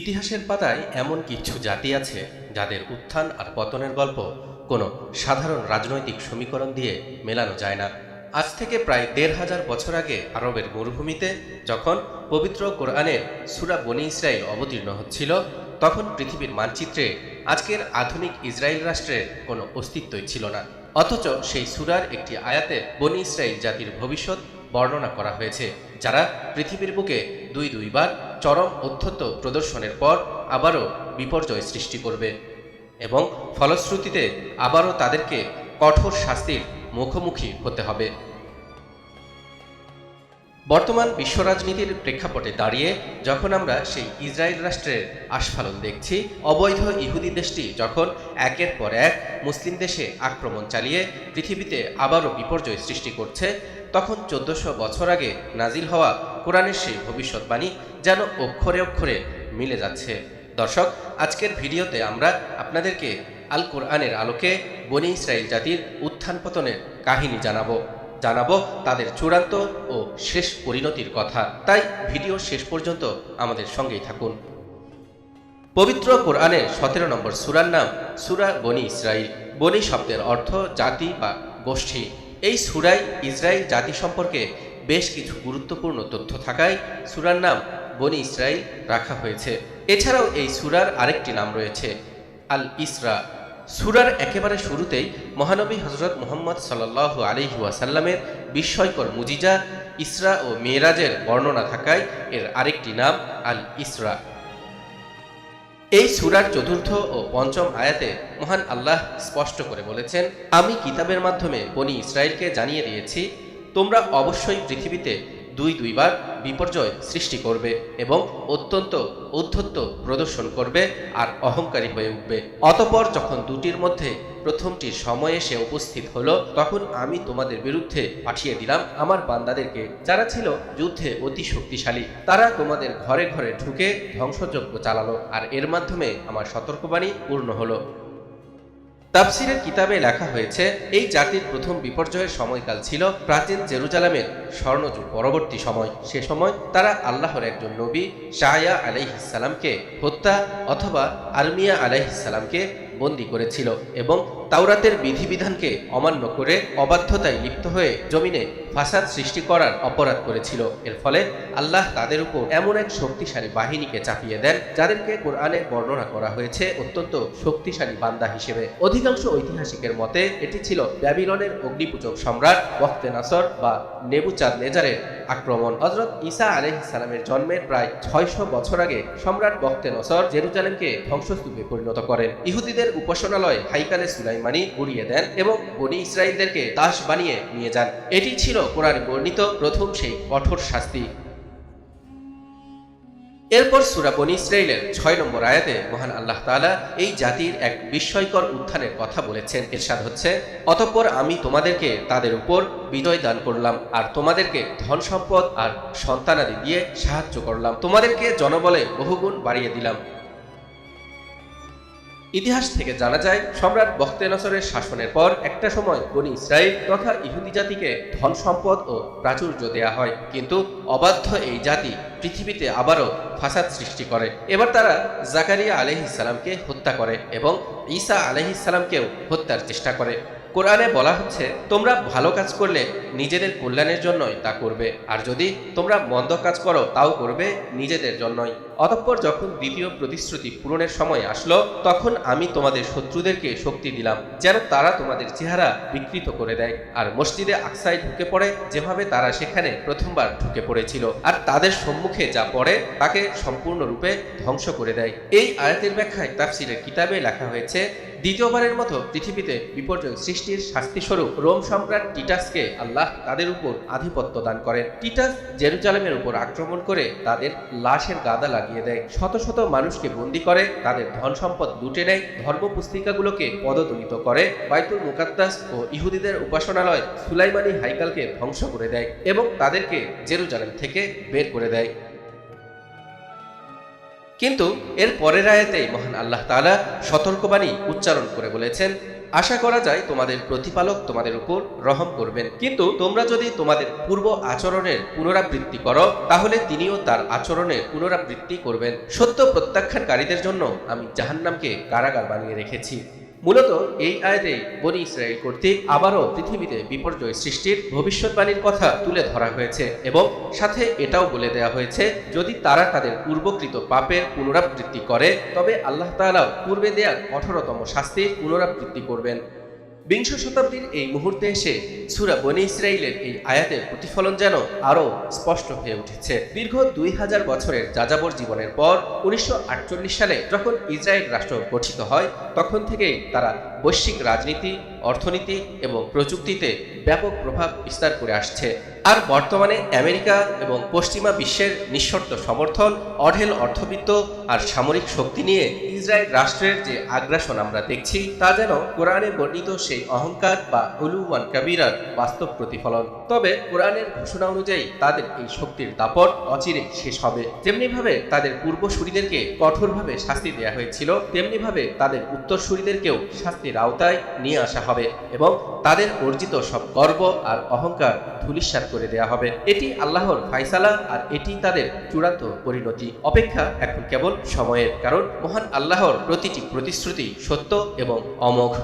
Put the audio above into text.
ইতিহাসের পাতায় এমন কিছু জাতি আছে যাদের উত্থান আর পতনের গল্প কোনো সাধারণ রাজনৈতিক সমীকরণ দিয়ে মেলানো যায় না। আজ থেকে প্রায় ১৫০০ বছর আগে আরবের মরুভূমিতে যখন পবিত্র কোরআনের সূরা বনী ইসরাইল অবতীর্ণ হচ্ছিল, তখন পৃথিবীর মানচিত্রে আজকের আধুনিক ইসরায়েল রাষ্ট্রের কোনো অস্তিত্বই ছিল না। অথচ সেই সূরার একটি আয়াতে বনী ইসরাইল জাতির ভবিষ্যৎ বর্ণনা করা হয়েছে, যারা পৃথিবীর বুকে দুইবার চরম অধ্যত্ত প্রদর্শনের পর আবারও বিপর্যয় সৃষ্টি করবে এবং ফলশ্রুতিতে আবারও তাদেরকে কঠোর শাস্তির মুখোমুখি হতে হবে। বর্তমান বিশ্ব রাজনীতির প্রেক্ষাপটে দাঁড়িয়ে যখন আমরা সেই ইসরায়েল রাষ্ট্রের আস্ফালন দেখছি, অবৈধ ইহুদি দেশটি যখন একের পর এক মুসলিম দেশে আক্রমণ চালিয়ে পৃথিবীতে আবারও বিপর্যয় সৃষ্টি করছে, তখন ১৪০০ বছর আগে নাজিল হওয়া কোরআনের সেই ভবিষ্যৎবাণী যেন অক্ষরে অক্ষরে মিলে যাচ্ছে। দর্শক, আজকের ভিডিওতে আমরা আপনাদেরকে আল কোরআনের আলোকে বনী ইসরায়েল জাতির উত্থান পতনের কাহিনী জানাবো তাদের চূড়ান্ত ও শেষ পরিণতির কথা। তাই ভিডিও শেষ পর্যন্ত আমাদের সঙ্গেই থাকুন। পবিত্র কোরআনের ১৭ নম্বর সূরার নাম সূরা বনী ইসরাইল। বনী শব্দের অর্থ জাতি বা গোষ্ঠী। এই সূরায় ইসরায়েল জাতি সম্পর্কে বেশ কিছু গুরুত্বপূর্ণ তথ্য থাকায় সূরার নাম বনী ইসরাইল রাখা হয়েছে। এছাড়াও এই সূরার আরেকটি নাম রয়েছে আল ইসরা। সূরার একেবারে শুরুতেই মহানবী হযরত মুহাম্মদ সাল্লাল্লাহু আলাইহি ওয়াসাল্লামের বিস্ময়কর মুজিজা ইসরা ও মেরাজের বর্ণনা থাকায় এর আরেকটি নাম আল ইসরা। এই সূরার চতুর্থ ও পঞ্চম আয়াতে মহান আল্লাহ স্পষ্ট করে বলেছেন, আমি কিতাবের মাধ্যমে বনী ইসরায়েলকে জানিয়ে দিয়েছি, তোমরা অবশ্যই পৃথিবীতে দুইবার বিপর্যয় সৃষ্টি করবে এবং অত্যন্ত ঔদ্ধত্য প্রদর্শন করবে আর অহংকারী হয়ে উঠবে। অতঃপর যখন দুটির মধ্যে প্রথমটির সময় এসে উপস্থিত হলো, তখন আমি তোমাদের বিরুদ্ধে পাঠিয়ে দিলাম আমার বান্দাদেরকে, যারা ছিল যুদ্ধে অতি শক্তিশালী। তারা তোমাদের ঘরে ঘরে ঢুকে ধ্বংসযজ্ঞ চালালো, আর এর মাধ্যমে আমার সতর্কবাণী পূর্ণ হলো। তাফসিরের কিতাবে লেখা হয়েছে, এই জাতির প্রথম বিপর্যয়ের সময়কাল ছিল প্রাচীন জেরুজালেমের স্বর্ণযুগ পরবর্তী সময়। সে সময় তারা আল্লাহর একজন নবী শায়া আলাইহিস সালামকে হত্যা অথবা আরমিয়া আলাইহিস সালামকে বন্দী করেছিল এবং তাওরাতের বিধিবিধানকে অমান্য করে অবাধ্যতায় লিপ্ত হয়ে জমিনে ফাসাদ সৃষ্টি করার অপরাধ করেছিল। এর ফলে আল্লাহ তাদের উপর এমন এক শক্তিশালী বাহিনীকে চাপিয়ে দেন, যাদেরকে কোরআনে বর্ণনা করা হয়েছে অত্যন্ত শক্তিশালী বান্দা হিসেবে। অধিকাংশ ঐতিহাসিকের মতে এটি ছিল ব্যাবিলনের অগ্নিপূজক সম্রাট বখতে নাসর বা নেবুচাঁদনেজারের আক্রমণ। হযরত ঈসা আলাইহিস সালামের জন্মের প্রায় ৬০০ বছর আগে সম্রাট বখতে নসর জেরুজালেমকে ধ্বংসস্তূপে পরিণত করেন। ইহুদিদের উপাসনালয় হাইকালে সুলাইমানি গুড়িয়ে দেন এবং বনী ইসরায়েলদেরকে দাস বানিয়ে নিয়ে যান। এটি ছিল কোরআনে বর্ণিত প্রথম সেই কঠোর শাস্তি। এরপর সূরা বনী ইসরাইলের ৬ নম্বর আয়াতে মহান আল্লাহ তাআলা এই জাতির এক বিস্ময়কর উত্থানের কথা বলেছেন। ইরশাদ হচ্ছে, অতঃপর আমি তোমাদেরকে তাদের উপর বিজয় দান করলাম আর তোমাদেরকে ধন সম্পদ আর সন্তানাদি দিয়ে সাহায্য করলাম, তোমাদেরকে জনবলে বহুগুণ বাড়িয়ে দিলাম। ইতিহাস থেকে জানা যায়, সম্রাট বখতে নসরের শাসনের পর একটা সময় বনী ইসরায়েল তথা ইহুদি জাতিকে ধন সম্পদ ও প্রাচুর্য দেয়া হয়, কিন্তু অবাধ্য এই জাতি পৃথিবীতে আবারও ফাসাদ সৃষ্টি করে। এবার তারা জাকারিয়া আলাইহিস সালামকে হত্যা করে এবং ঈসা আলাইহিস সালামকেও হত্যার চেষ্টা করে। কোরআনে বলা হচ্ছে, তোমরা ভালো কাজ করলে নিজেদের কল্যাণের জন্যই তা করবে, আর যদি তোমরা মন্দ কাজ করো তাও করবে নিজেদের জন্যই। অতঃপর যখন দ্বিতীয় প্রতিশ্রুতি পূরণের সময় আসলো, তখন আমি তোমাদের শত্রুদেরকে শক্তি দিলাম যেন তারা তোমাদের চেহারা বিকৃত করে দেয় আর মসজিদে আকসায় ঢুকে পড়ে যেভাবে তারা সেখানে প্রথমবার ঢুকে পড়েছিল, আর তাদের সম্মুখে যা পড়ে তাকে সম্পূর্ণরূপে ধ্বংস করে দেয়। এই আয়াতের ব্যাখ্যায় তাফসিরের কিতাবে লেখা হয়েছে, দ্বিতীয়বারের মতো পৃথিবীতে বিপর্যয় সৃষ্টির শাস্তিস্বরূপ রোম সম্রাট টিটাসকে আল্লাহ তাদের উপর আধিপত্য দান করেন। টিটাস জেরুজালেমের উপর আক্রমণ করে তাদের লাশের গাদা লাগিয়ে দেয়, শত শত মানুষকে বন্দী করে, তাদের ধন সম্পদ লুটে নেয়, ধর্ম পুস্তিকাগুলোকে পদদলিত করে, বাইতুল মুকাদ্দাস ও ইহুদিদের উপাসনালয় সুলাইমানি হাইকালকে ধ্বংস করে দেয় এবং তাদেরকে জেরুজালেম থেকে বের করে দেয়। কিন্তু এর পরের আয়াতে মহান আল্লাহ তাআলা সতর্কবাণী উচ্চারণ করে বলেছেন, আশা করা যায় তোমাদের প্রতিপালক তোমাদের উপর রহম করবেন, কিন্তু তোমরা যদি তোমাদের পূর্ব আচরণের পুনরাবৃত্তি করো তাহলে তিনিও তার আচরণের পুনরাবৃত্তি করবেন। সত্য প্রত্যাখ্যানকারীদের জন্য আমি জাহান্নামকে কারাগার বানিয়ে রেখেছি। মূলত এই আয়াতে বনী ইসরাইল কর্তৃক আবারও পৃথিবীতে বিপর্যয় সৃষ্টির ভবিষ্যৎবাণীর কথা তুলে ধরা হয়েছে এবং সাথে এটাও বলে দেওয়া হয়েছে যদি তারা তাদের পূর্বকৃত পাপের পুনরাবৃত্তি করে তবে আল্লাহ তাআলাও পূর্বে দেয়া কঠোরতম শাস্তির পুনরাবৃত্তি করবেন। বিংশ শতাব্দীর এই মুহূর্তে এসে সূরা বনী ইসরাইলের এই আয়াতের প্রতিফলন যেন আরও স্পষ্ট হয়ে উঠেছে। দীর্ঘ 2000 বছরের যাযাবর জীবনের পর 1948 সালে যখন ইসরায়েল রাষ্ট্র গঠিত হয় তখন থেকেই তারা বৈশ্বিক রাজনীতি, অর্থনীতি এবং প্রযুক্তিতে ব্যাপক প্রভাব বিস্তার করে আসছে। আর বর্তমানে আমেরিকা এবং পশ্চিমা বিশ্বের নিঃশর্ত সমর্থন, অঢেল অর্থবিত্ত আর সামরিক শক্তি নিয়ে ইসরায়েল রাষ্ট্রের যে আগ্রাসন আমরা দেখছি তা যেন কোরআনে বর্ণিত সেই অহংকার বা উলুওয়ান কাবীরার বাস্তব প্রতিফলন। তবে কোরআনের ঘোষণা অনুযায়ী তাদের এই শক্তির দাপট অচিরেই শেষ হবে। যেমনিভাবে তাদের পূর্বসূরীদেরকে কঠোরভাবে শাস্তি দেওয়া হয়েছিল তেমনিভাবে তাদের উত্তরসূরীদেরকেও শাস্তির আওতায় নিয়ে আসা হবে এবং তাদের অর্জিত সব গর্ব আর অহংকার ধূলিসাৎ করে দেয়া হবে। এটি আল্লাহর ফায়সালা আর এটি তাদের চূড়ান্ত পরিণতি। অপেক্ষা এখন কেবল সময়ের, কারণ মহান আল্লাহর প্রতিটি প্রতিশ্রুতি সত্য এবং অমোঘ।